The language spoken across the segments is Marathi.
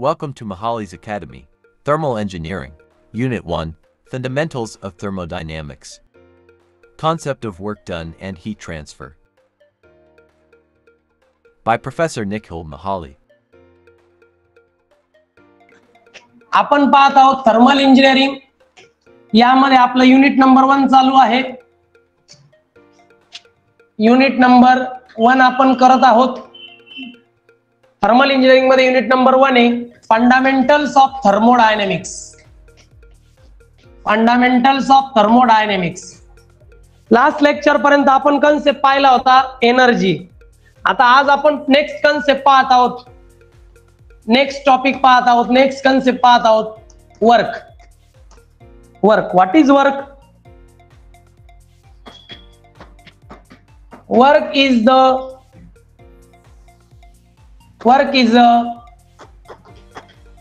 Welcome to Mahali's Academy, Thermal Engineering, Unit 1, Fundamentals of Thermodynamics. Concept of work done and heat transfer. By Professor Nikhil Mahali. आपण पाहत आहोत थर्मल इंजिनिअरिंग. यामध्ये आपलं युनिट नंबर 1 चालू आहे. युनिट नंबर 1 आपण करत आहोत. थर्मल इंजिनिअरिंग मध्ये युनिट नंबर 1 आहे fundamentals of thermodynamics. Fundamentals of thermodynamics. Last lecture पर्यंत आपण कन्सेप्ट पाहिला होता एनर्जी. आता आज आपण नेक्स्ट कन्सेप्ट पाहत आहोत. नेक्स्ट टॉपिक पाहत आहोत. नेक्स्ट कन्सेप्ट पाहत आहोत work. Work. What is work? Work is a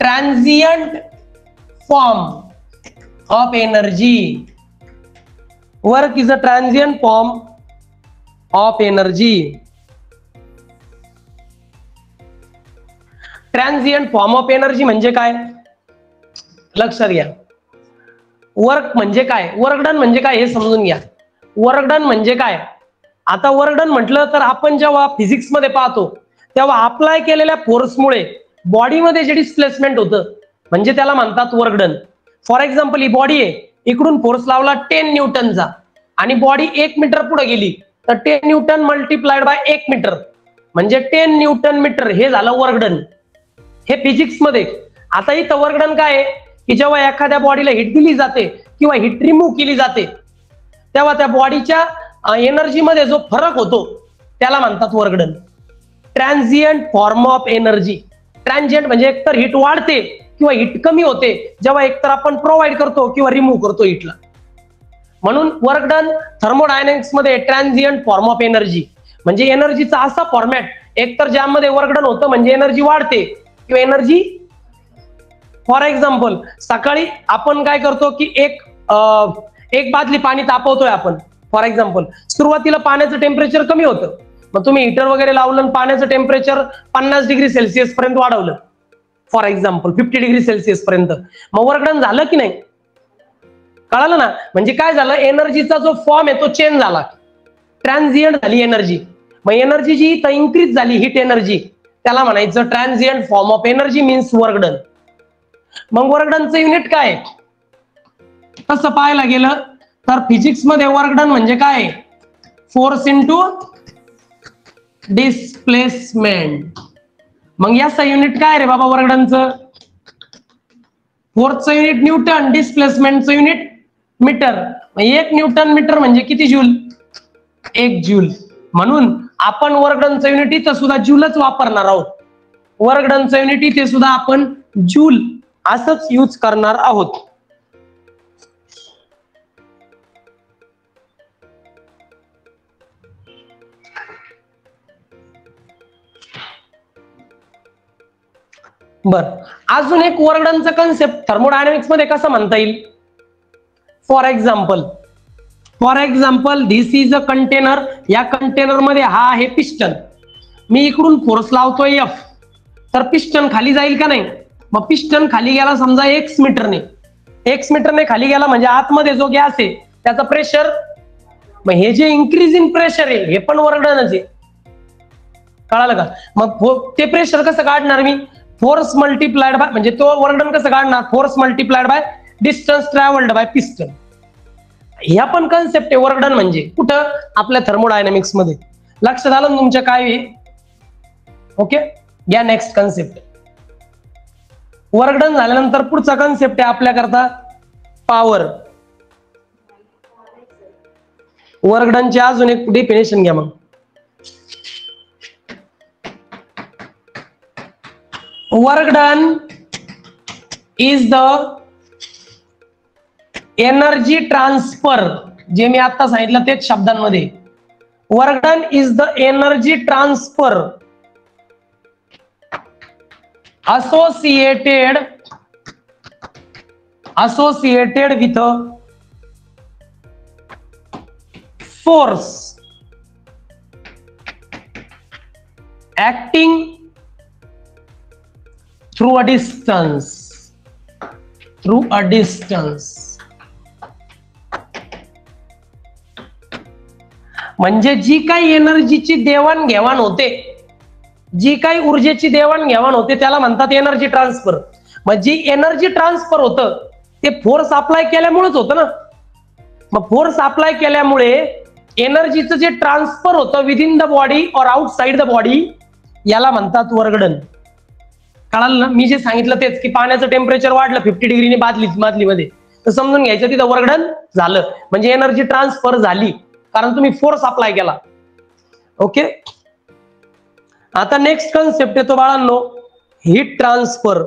transient form of energy. Work is a transient form of energy. Transient form of energy म्हणजे काय? लक्षात घ्या. वर्क म्हणजे काय, वर्क डन म्हणजे काय हे समजून घ्या. वर्क डन म्हणजे काय? आता वर्क डन म्हटलं तर आपण जेव्हा फिजिक्स मध्ये पाहतो तेव्हा अप्लाय केलेल्या फोर्समुळे बॉडीमध्ये जे डिस्प्लेसमेंट होतं म्हणजे त्याला म्हणतात work done. For example he body आहे, इकडून फोर्स लावला 10 न्यूटनचा आणि बॉडी 1 मीटर पुढे गेली तर 10 न्यूटन मल्टिप्लाइड बाय 1 मीटर म्हणजे 10 न्यूटन मीटर हे झालं वर्क डन. हे फिजिक्स मध्ये. आता इथं वर्क डन काय आहे की जेव्हा एखाद्या बॉडीला हिट दिली जाते किंवा हिट रिमूव्ह केली जाते तेव्हा त्या बॉडीच्या एनर्जी मध्ये जो फरक होतो त्याला म्हणतात work done. Transient form of energy. Transient म्हणजे एकतर हिट वाढते किंवा हिट कमी होते जेव्हा एकतर आपण प्रोव्हाइड करतो किंवा रिमूव्ह करतो हिटला. म्हणून वर्क डन थर्मोडायनेमिक्स मध्ये ट्रान्झिएंट फॉर्म ऑफ एनर्जी म्हणजे एनर्जीचा असा फॉर्मॅट एकतर ज्यामध्ये वर्क डन होतं म्हणजे एनर्जी वाढते किंवा एनर्जी. फॉर एक्झाम्पल सकाळी आपण काय करतो की एक बादली पाणी तापवतोय आपण. फॉर एक्झाम्पल सुरुवातीला पाण्याचं टेम्परेचर कमी होतं, मग तुम्ही हीटर वगैरे लावलं पाण्याचं टेम्परेचर 50 डिग्री सेल्सिअस पर्यंत वाढवलं. फॉर एक्झाम्पल 50 डिग्री सेल्सिअस पर्यंत. मग वर्क डन झालं की नाही? कळालं ना? म्हणजे काय झालं, एनर्जीचा जो फॉर्म आहे तो चेंज झाला. ट्रान्झिएंट झाली एनर्जी. मग एनर्जी जी तर इन्क्रीज झाली, हिट एनर्जी, त्याला म्हणायचं transient form of energy means work done. मग वर्क डनचं युनिट काय? तसं पाहायला गेलं तर फिजिक्स मध्ये वर्क डन म्हणजे काय? Force into displacement. मग याचं युनिट काय रे बाबा वर्क डनचं? फोर्सचं युनिट न्यूटन, डिस्प्लेसमेंटचं युनिट मीटर. 1 न्यूटन मीटर म्हणजे किती जूल? 1 जूल. म्हणून आपण वर्क डनचं युनिट इथं सुद्धा जूलच वापरणार आहोत. वर्क डनचं युनिट इथे सुद्धा आपण जूल असंच यूज करणार आहोत. बर, अजून एक वर्क डनचा कन्सेप्ट थर्मोडायनेमिक्स मध्ये कसं म्हणता येईल? For example this is a container. या कंटेनर मध्ये हा आहे पिस्टन. मी इकडून फोर्स लावतोय F तर पिस्टन खाली जाईल का नाही? मग पिस्टन खाली गेला समजा x मीटरने खाली गेला म्हणजे आतमध्ये जो गॅस आहे त्याचं प्रेशर, मग हे जे इन्क्रीज इन प्रेशर आहे हे पण वर्क डनच आहे. कळालं का? मग ते प्रेशर कसं काढणार मी? फोर्स मल्टिप्लाइड बाय, म्हणजे तो वर्क डन कसं काढणार? Force multiplied by distance travelled by piston. ह्या पण कन्सेप्ट आहे वर्क डन म्हणजे. कुठं? आपल्या थर्मोडायनेमिक्स मध्ये. लक्षात आलं तुमच्या काय? ओके, घ्या नेक्स्ट कन्सेप्ट. वर्क डन झाल्यानंतर पुढचा कन्सेप्ट आहे आपल्याकरता पॉवर. वर्क डनची अजून एक डेफिनेशन घ्या. मग work done is the energy transfer. जे मी आता सांगितलं तेच शब्दांमध्ये. Work done is the energy transfer associated with a force acting through a distance, through a distance. म्हणजे जी काही एनर्जीची देवाणघेवाण होते, जी काही ऊर्जेची देवाणघेवाण होते त्याला म्हणतात एनर्जी ट्रान्सफर. मग जी एनर्जी ट्रान्सफर होतं ते फोर्स अप्लाय केल्यामुळेच होतं ना. मग फोर्स अप्लाय केल्यामुळे एनर्जीचं जे ट्रान्सफर होतं विदिन द बॉडी और आउटसाइड द बॉडी याला म्हणतात वर्कडन. कळालं ना. मी जे सांगितलं तेच की पाण्याचं टेम्परेचर वाढलं 50 डिग्रीने बादलीमध्ये, तर समजून घ्यायचं तिथं वर्कडन झालं, म्हणजे एनर्जी ट्रान्सफर झाली, कारण तुम्ही फोर्स अप्लाय केला. ओके. आता नेक्स्ट कन्सेप्ट येतो बाळांनो, हीट ट्रान्सफर.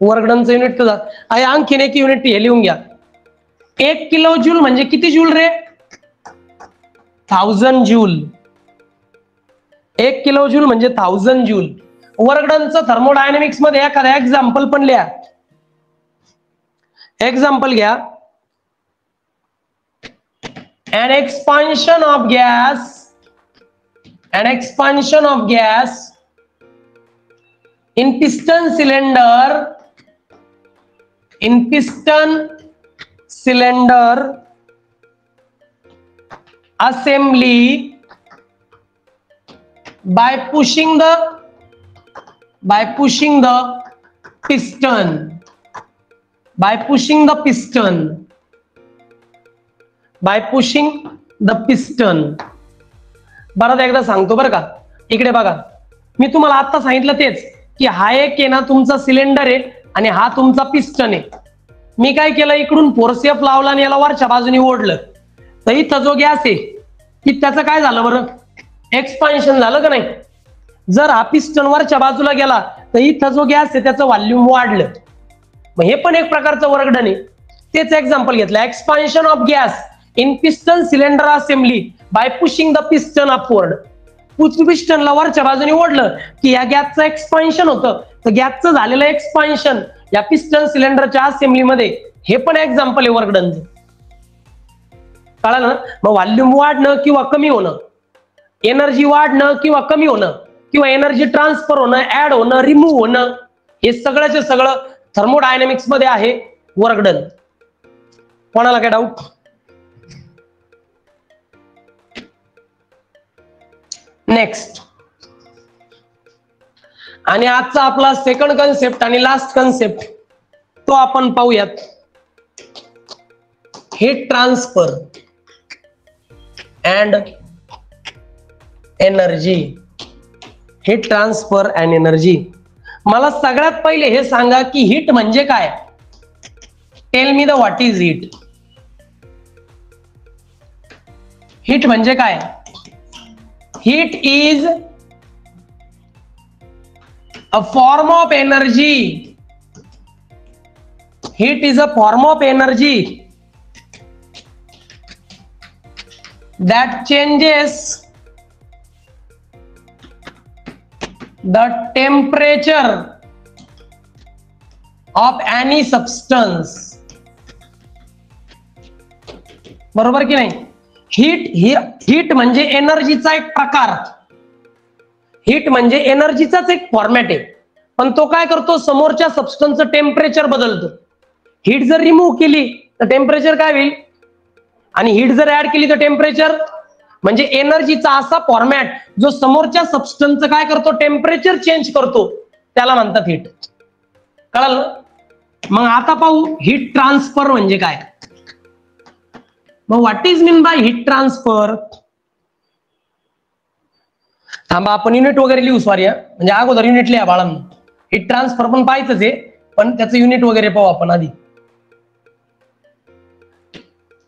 वर्कडनचं युनिट तर आहे, आणखीन एक युनिट हे लिहून घ्या. 1 किलो जूल म्हणजे किती जूल रे? 1000 जूल. 1 किलो जूल म्हणजे 1000 जूल. वर्कडनचं थर्मोडायनेमिक्स मध्ये एखादा एक्झाम्पल पण लिहा. एक्झाम्पल घ्या. an expansion of gas in piston cylinder assembly by pushing the piston. परत एकदा सांगतो बरं का. इकडे बघा, मी तुम्हाला आता सांगितलं तेच की हा एक आहे ना तुमचा सिलेंडर आहे आणि हा तुमचा पिस्टन आहे. मी काय केलं, इकडून फोर्स एफ लावला आणि याला वरच्या बाजूने ओढलं, तर इथं जो गॅस आहे की त्याचं काय झालं बरं? एक्सपान्शन झालं का नाही? जर हा पिस्टन वरच्या बाजूला गेला तर इथं जो गॅस आहे त्याचं व्हॉल्यूम वाढलं. मग हे पण एक प्रकारचं वर्कडन आहे. तेच एक्झाम्पल घेतलं, expansion of gas in piston cylinder assembly by pushing the piston upward. पिस्टनला वरच्या बाजूने ओढलं की या गॅसचं एक्सपान्शन होतं, तर गॅसचं झालेलं एक्सपान्शन या पिस्टन सिलेंडरच्या असेंब्लीमध्ये, हे पण एक्झाम्पल आहे वर्कडनचं. कळालं ना. मग व्हॉल्यूम वाढणं किंवा कमी होणं, एनर्जी वाढणं किंवा कमी होणं, किंवा एनर्जी ट्रान्सफर होणं, ऍड होणं, रिमूव्ह होणं, हे सगळ्याचे सगळं थर्मोडायनेमिक्स मध्ये आहे वर्कडन. कोणाला काय डाऊट? नेक्स्ट. आणि आजचा आपला सेकंड कन्सेप्ट आणि लास्ट कन्सेप्ट तो आपण पाहूयात, heat transfer and energy. Heat transfer and energy. मला सगळ्यात पहिले हे सांगा की हीट म्हणजे काय? Tell me the what is heat. Heat म्हणजे काय? Heat is a form of energy. Heat is a form of energy that changes the temperature of any substance. बरोबर की नाही? हीट म्हणजे एनर्जीचा एक प्रकार. हीट म्हणजे एनर्जीचाच एक फॉर्मॅट आहे, पण तो काय करतो, समोरच्या सबस्टन्सचं टेम्परेचर बदलतो. हीट जर रिमूव्ह केली तर टेम्परेचर काय होईल, आणि हीट जर ऍड केली तर टेम्परेचर, म्हणजे एनर्जीचा असा फॉर्मॅट जो समोरच्या सबस्टन्सचं काय करतो, टेम्परेचर चेंज करतो, त्याला म्हणतात हीट. कळलं? मग आता पाहू हीट ट्रान्सफर म्हणजे काय. मग what is mean by heat transfer? थांबा, आपण युनिट वगैरे लिहू. सॉरी, म्हणजे अगोदर युनिट लिहा बाळांनो. हीट ट्रान्सफर पण पाहायचंच आहे, पण त्याचं युनिट वगैरे पाहू आपण आधी.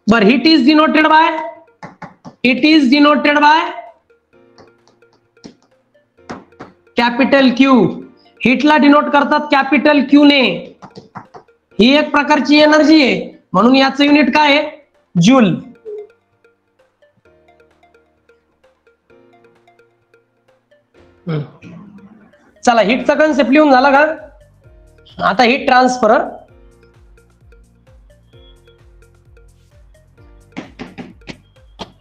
बर, heat is denoted by capital Q. हीटला डिनोट करतात कॅपिटल क्यू ने. ही एक प्रकारची एनर्जी आहे, म्हणून याचं युनिट काय आहे? जूल. चला, हीटचा कन्सेप्ट लिहून झाला का? आता heat transfer.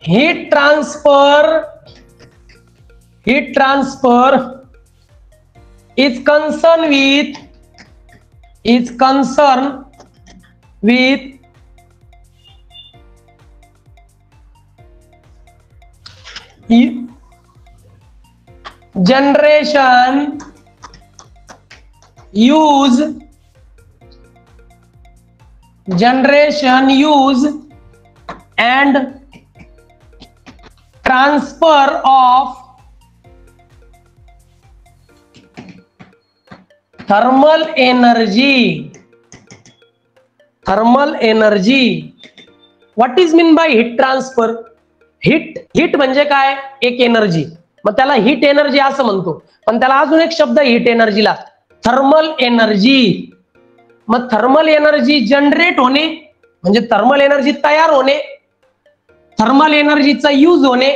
Heat transfer is concerned with generation, use and transfer of thermal energy. What is mean by heat transfer? Heat म्हणजे काय? एक एनर्जी, मग त्याला हीट एनर्जी असं म्हणतो, पण त्याला अजून एक शब्द हीट एनर्जीला, थर्मल एनर्जी. मग थर्मल एनर्जी जनरेट होणे म्हणजे थर्मल एनर्जी तयार होणे, थर्मल एनर्जीचा यूज होणे,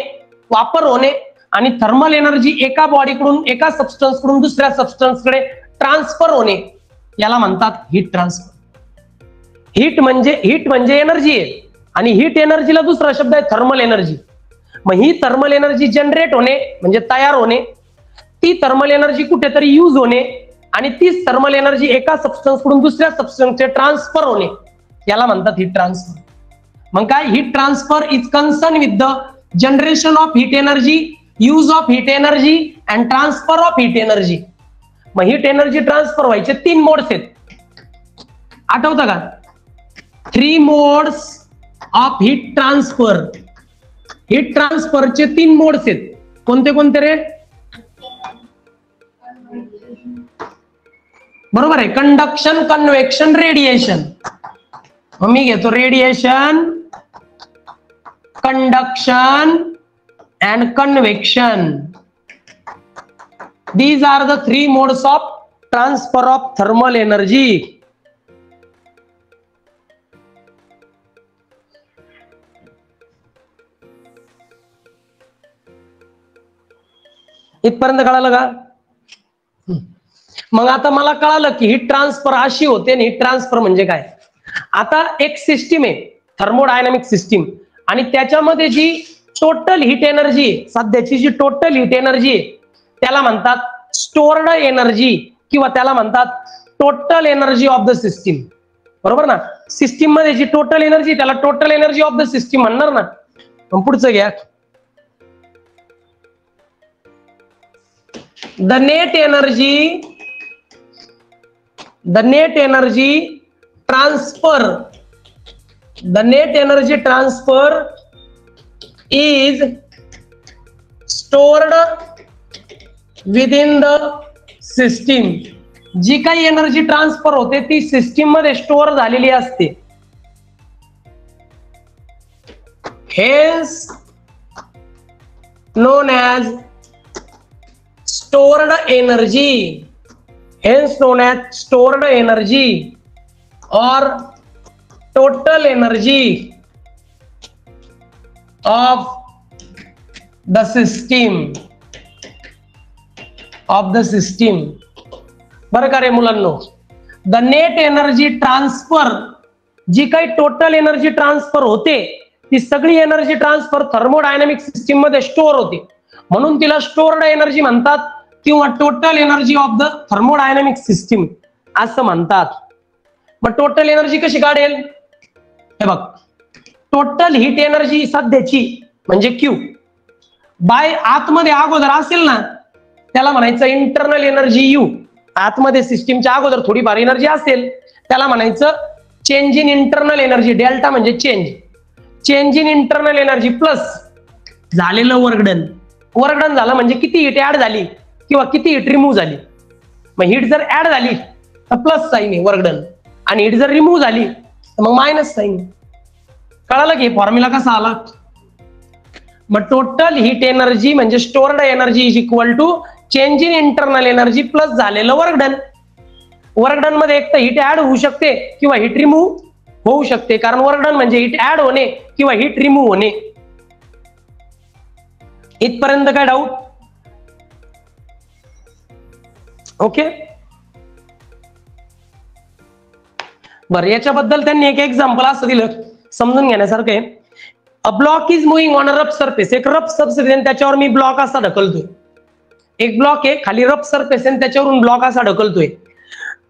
वापर होणे, आणि थर्मल एनर्जी एका बॉडीकडून, एका सबस्टन्स कडून दुसऱ्या सबस्टन्सकडे ट्रान्सफर होणे, याला म्हणतात हीट ट्रान्सफर. हीट म्हणजे एनर्जी आहे, आणि हीट एनर्जीला दुसरा शब्द आहे थर्मल एनर्जी. मग ही थर्मल एनर्जी जनरेट होणे म्हणजे तयार होणे, ती थर्मल एनर्जी कुठेतरी यूज होणे, आणि तीच थर्मल एनर्जी एका सबस्टन्स कडून दुसऱ्या सबस्टन्सचे ट्रान्सफर होणे, याला म्हणतात हीट ट्रान्सफर. मग काय? Heat transfer is concern with the generation of heat energy, use of heat energy and transfer of heat energy. मग हीट एनर्जी ट्रान्सफर व्हायचे 3 मोड्स आहेत, आठवतं का? 3 modes of heat transfer. Heat ट्रान्सफरचे 3 मोड्स आहेत. कोणते कोणते रे? बरोबर आहे, कंडक्शन, कन्व्हेक्शन, रेडिएशन. मी घेतो radiation, conduction and convection. These are the 3 modes of transfer of thermal energy. इथपर्यंत कळालं का? मग आता मला कळालं की हीट ट्रान्सफर अशी होते, आणि हीट ट्रान्सफर म्हणजे काय. आता एक सिस्टीम आहे, थर्मोडायनामिक सिस्टीम, आणि त्याच्यामध्ये जी टोटल हीट एनर्जी, सध्याची जी टोटल हीट एनर्जी आहे, त्याला म्हणतात स्टोर्ड एनर्जी, किंवा त्याला म्हणतात total energy of the system. बरोबर ना? सिस्टीम मध्ये जी टोटल एनर्जी, त्याला total energy of the system म्हणणार ना. मग पुढचं घ्या, the net energy transfer is stored within the system. जी काही एनर्जी ट्रान्सफर होते ती सिस्टीम मध्ये स्टोअर झालेली असते. hence known as stored energy, or total energy of the system. बरं का रे मुलांनो, द नेट एनर्जी ट्रान्सफर, जी काही टोटल एनर्जी ट्रान्सफर होते ती सगळी एनर्जी ट्रान्सफर थर्मोडायनामिक सिस्टीम मध्ये स्टोअर होते, म्हणून तिला स्टोर्ड एनर्जी म्हणतात, किंवा total energy of the thermodynamic system असं म्हणतात. मग टोटल एनर्जी कशी काढेल? हे बघ, टोटल हीट एनर्जी सध्याची म्हणजे क्यू बाय आतमध्ये अगोदर असेल ना, त्याला म्हणायचं इंटरनल एनर्जी यू. आतमध्ये सिस्टीमच्या अगोदर थोडीफार एनर्जी असेल त्याला म्हणायचं change in internal energy. Delta म्हणजे change in internal energy plus झालेलं वर्कडन. वर्कडन झालं म्हणजे किती हीट ऍड झाली किंवा किती हीट रिमूव्ह झाली. मग हीट जर ऍड झाली तर प्लस साईन आहे वर्कडन, आणि हीट जर रिमूव्ह झाली तर मग मायनस साईन. कळालं की फॉर्म्युला कसा आला? मग टोटल हीट एनर्जी म्हणजे stored energy is equal to change in internal energy plus झालेलं वर्कडन. वर्कडन मध्ये एक तर हीट ऍड होऊ शकते किंवा हीट रिमूव्ह होऊ शकते, कारण वर्कडन म्हणजे हीट ऍड होणे किंवा हीट रिमूव्ह होणे. इथपर्यंत काय डाऊट? ओके. बरं, याच्याबद्दल त्यांनी एक एक्झाम्पल असं दिलं समजून घेण्यासारखं आहे. A block is moving on a rough surface. एक रफ सरफेस त्याच्यावर मी ब्लॉक असा ढकलतो. एक ब्लॉक आहे, खाली रफ सरफेस आहे, त्याच्यावरून ब्लॉक असा ढकलतोय,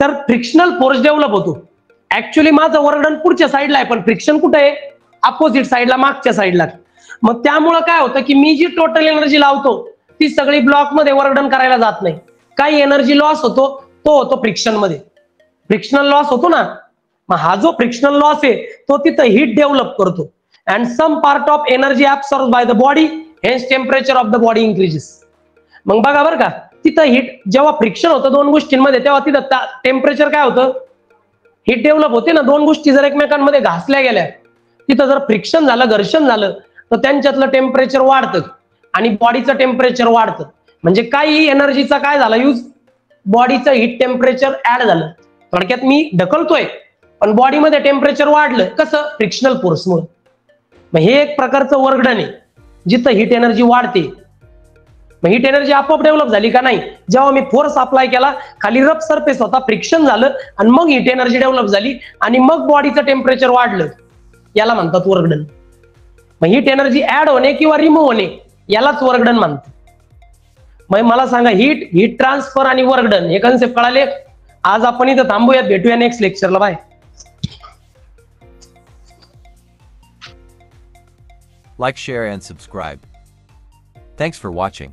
तर फ्रिक्शनल फोर्स डेव्हलप होतो. ऍक्च्युली माझं वर्क डन पुढच्या साईडला आहे, पण फ्रिक्शन कुठे आहे? अपोजिट साईडला, मागच्या साईडला. मग त्यामुळं काय होतं की मी जी टोटल एनर्जी लावतो ती सगळी ब्लॉक मध्ये वर्क डन करायला जात नाही. काही एनर्जी लॉस होतो, तो होतो फ्रिक्शन मध्ये. फ्रिक्शनल लॉस होतो ना, मग हा जो फ्रिक्शनल लॉस आहे तो तिथं हीट डेव्हलप करतो. And some part of energy absorb by the body, hence temperature of the body increases. मग बघा बरं का, तिथं हीट जेव्हा फ्रिक्शन होतं दोन गोष्टींमध्ये, तेव्हा तिथं टेम्परेचर काय होतं? हीट डेव्हलप होते ना. दोन गोष्टी जर एकमेकांमध्ये घासल्या गेल्या, तिथं जर फ्रिक्शन झालं, घर्षण झालं, तर त्यांच्यातलं टेम्परेचर वाढतं आणि बॉडीचं टेम्परेचर वाढतं. म्हणजे काही एनर्जीचा काय झाला यूज? बॉडीचं हीट टेम्परेचर ऍड झालं. थोडक्यात मी ढकलतोय पण बॉडीमध्ये टेम्परेचर वाढलं, कसं? फ्रिक्शनल फोर्समुळे. मग हे एक प्रकारचं वर्क डन आहे जिथं हीट एनर्जी वाढते. मग हीट एनर्जी आपोआप डेव्हलप झाली का? नाही. जेव्हा मी फोर्स अप्लाय केला, खाली रफ सरफेस होता, फ्रिक्शन झालं आणि मग हीट एनर्जी डेव्हलप झाली आणि मग बॉडीचं टेम्परेचर वाढलं, याला म्हणतात वर्क डन. मग हीट एनर्जी ऍड होणे किंवा रिमूव्ह होणे यालाच वर्क डन म्हणतात. मग मला सांगा, हीट ट्रान्सफर आणि वर्क डन हे कन्सेप्ट कळाले? आज आपण इथं थांबूयात, भेटूया नेक्स्ट लेक्चरला. Bye. Like, share, and subscribe. Thanks for watching.